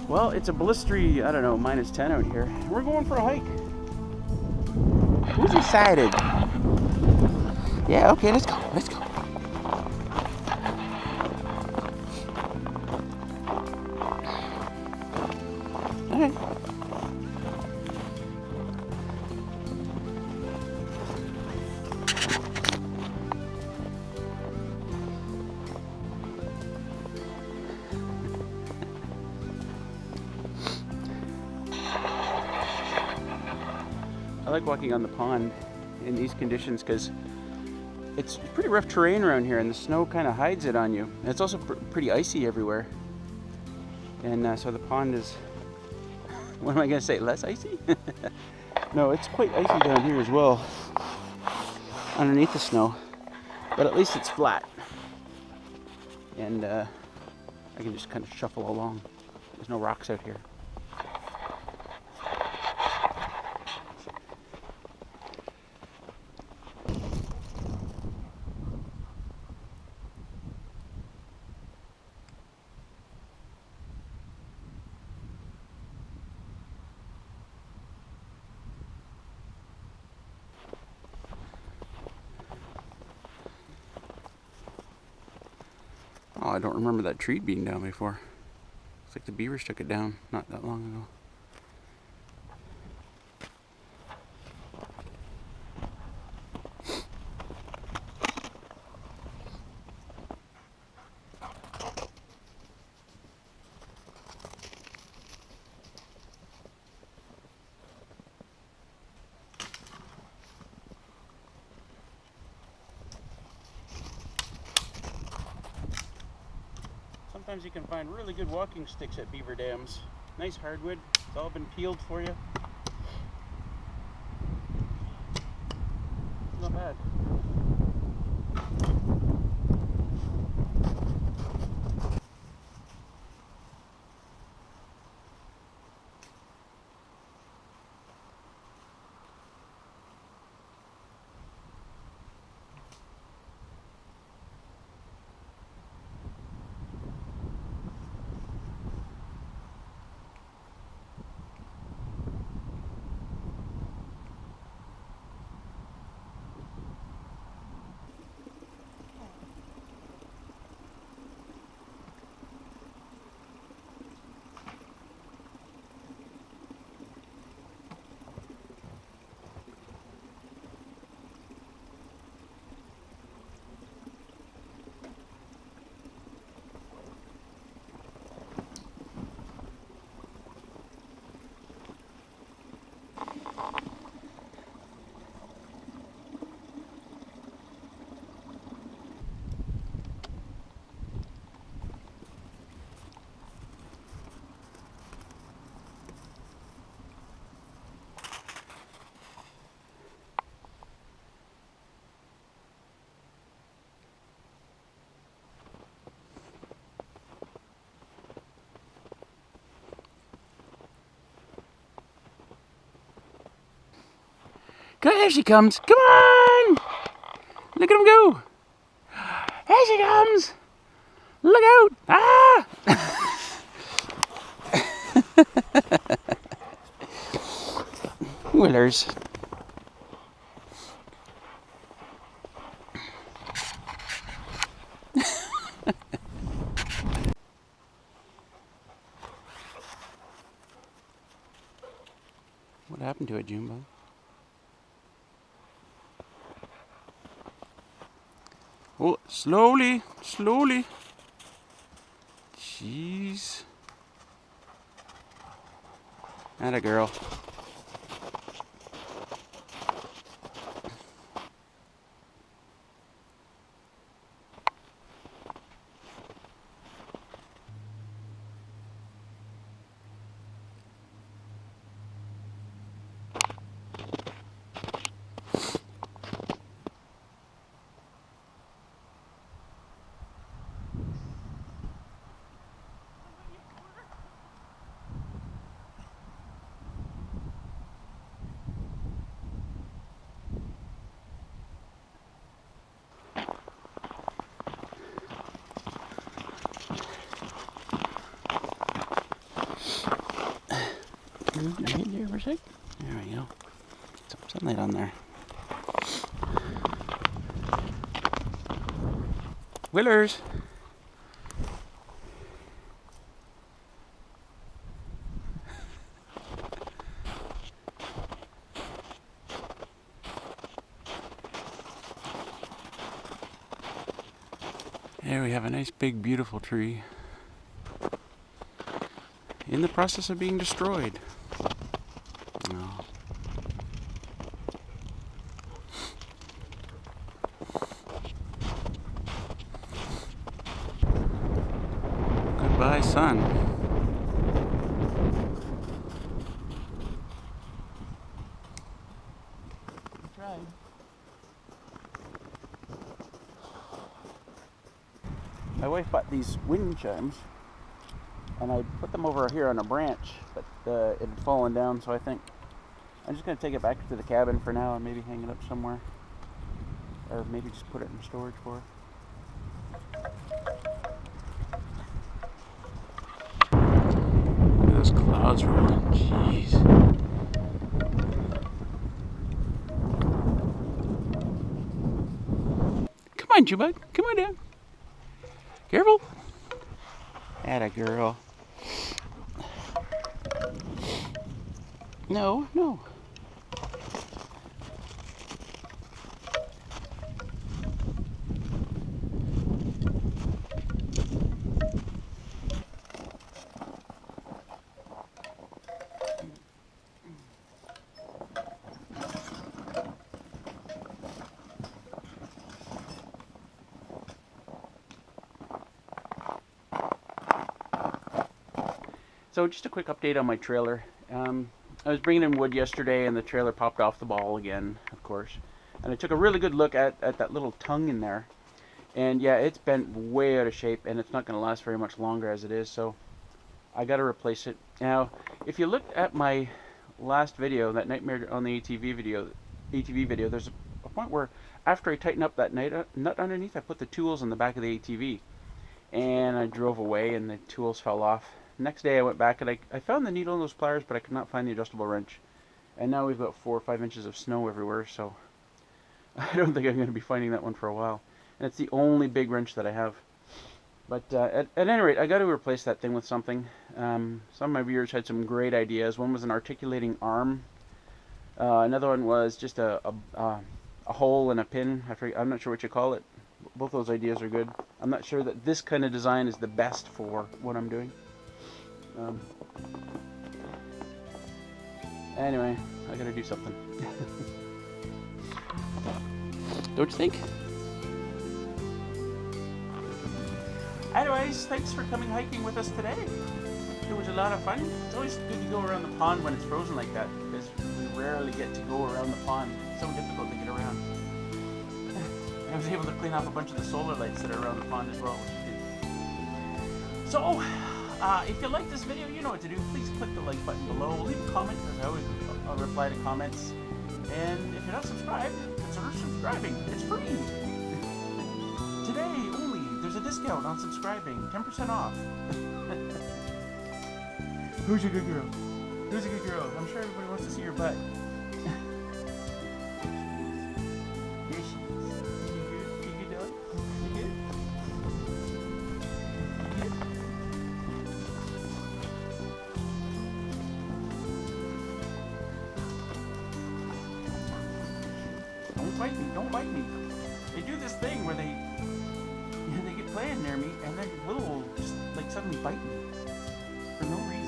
Well, it's a blistery, I don't know, -10 out here. We're going for a hike. Who's excited? Yeah, okay, let's go. Let's go. All right. I like walking on the pond in these conditions because it's pretty rough terrain around here and the snow kind of hides it on you. And it's also pretty icy everywhere. And so the pond is, what am I going to say, less icy? No, it's quite icy down here as well, underneath the snow. But at least it's flat. And I can just kind of shuffle along. There's no rocks out here. Oh, I don't remember that tree being down before. Looks like the beavers took it down not that long ago. Sometimes you can find really good walking sticks at beaver dams. Nice hardwood. It's all been peeled for you. Not bad. There she comes. Come on! Look at him go. There she comes. Look out. Ah! Willers. What happened to it, Junebug? Oh, slowly, slowly. Jeez. Atta girl. Right there for a sec. There we go. Some sunlight on there. Willers! There we have a nice big beautiful tree in the process of being destroyed. Oh. Goodbye, sun. Tried. My wife bought these wind chimes, and I put them over here on a branch, but it had fallen down, so I think I'm just going to take it back to the cabin for now and maybe hang it up somewhere, or maybe just put it in storage for her. Look at those clouds rolling, jeez. Come on, Jubud, come on down. Careful. Atta girl. No, no. So just a quick update on my trailer. I was bringing in wood yesterday and the trailer popped off the ball again, of course. And I took a really good look at that little tongue in there. And yeah, it's bent way out of shape and it's not going to last very much longer as it is. So I got to replace it. Now, if you look at my last video, that Nightmare on the ATV video, there's a point where after I tighten up that nut underneath, I put the tools in the back of the ATV. And I drove away and the tools fell off. Next day I went back and I found the needle in those pliers, but I could not find the adjustable wrench. And now we've got 4 or 5 inches of snow everywhere, so I don't think I'm going to be finding that one for a while. And it's the only big wrench that I have. But at any rate, I got to replace that thing with something. Some of my viewers had some great ideas. One was an articulating arm. Another one was just a hole and a pin. I'm not sure what you call it. Both those ideas are good. I'm not sure that this kind of design is the best for what I'm doing. Anyway, I gotta do something. Don't you think? Anyways, thanks for coming hiking with us today. It was a lot of fun. It's always good to go around the pond when it's frozen like that, because we rarely get to go around the pond. It's so difficult to get around. I was able to clean off a bunch of the solar lights that are around the pond as well, which is good. So, if you like this video, you know what to do. Please click the like button below. Leave a comment, because I always reply to comments. And if you're not subscribed, consider subscribing. It's free. Today only, there's a discount on subscribing. 10% off. Who's a good girl? Who's a good girl? I'm sure everybody wants to see your butt. Here she is. You good dog? You good? You good? Don't bite me, don't bite me. They do this thing where they get playing near me and then Will will just like suddenly bite me for no reason.